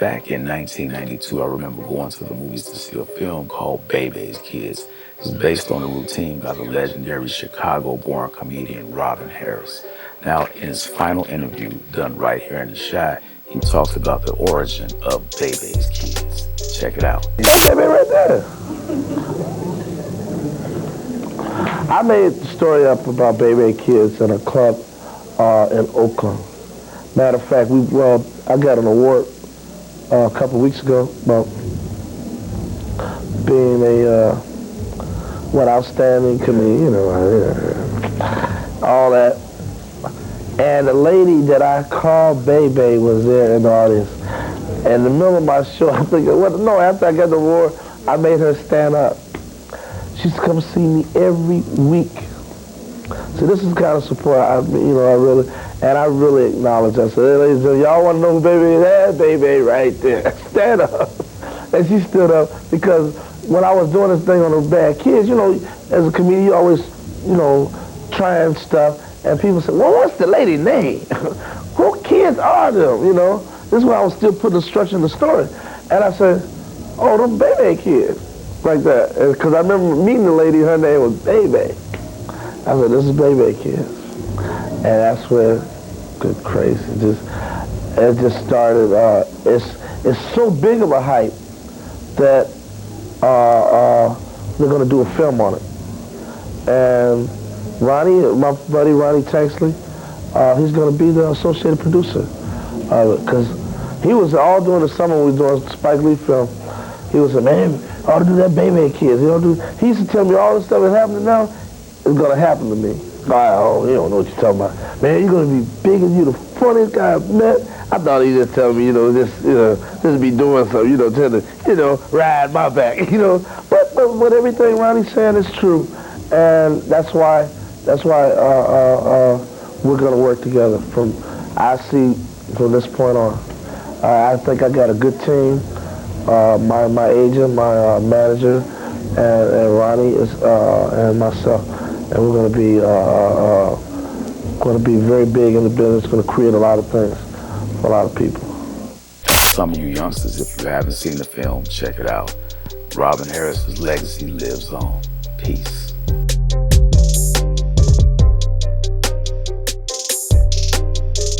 Back in 1992, I remember going to the movies to see a film called BeBe's Kids. It was based on a routine by the legendary Chicago-born comedian Robin Harris. Now, in his final interview, done right here in the shot, he talks about the origin of BeBe's Kids. Check it out. That's Bebe right there. I made the story up about Bebe Kids in a club in Oakland. Matter of fact, I got an award a couple weeks ago about being a outstanding comedian, all that. And the lady that I called Bebe was there in the audience. And in the middle of my show, I'm thinking, after I got the award, I made her stand up. She used to come see me every week. So this is the kind of support I really acknowledge. I said, hey, ladies and gentlemen, y'all want to know who Bebe is? That Bebe right there. Stand up. And she stood up because when I was doing this thing on the Bad Kids, as a comedian, you always, trying stuff. And people said, well, what's the lady's name? Who kids are them, This is why I was still putting the structure in the story. And I said, oh, them Bebe kids. Like that. Because I remember meeting the lady, her name was Bebe. I said, this is Bebe Kids. And that's where it got crazy. It just started, it's so big of a hype that they're going to do a film on it. And Ronnie, my buddy Ronnie Tanksley, he's going to be the associated producer of it. Because he was all during the summer we were doing a Spike Lee film. He was a man, I ought to do that Bebe Kids. He used to tell me all the stuff that's happening now is going to happen to me. Oh, you don't know what you're talking about. Man, you're going to be big and you the funniest guy I've met. I thought he just tell me, just be doing something, tell to, ride my back, But everything Ronnie's saying is true. And that's why we're going to work together from this point on. I think I got a good team. My agent, my manager, and Ronnie and myself, and we're going to be very big in the business. Going to create a lot of things for a lot of people. Some of you youngsters, if you haven't seen the film, check it out. Robin Harris's legacy lives on. Peace.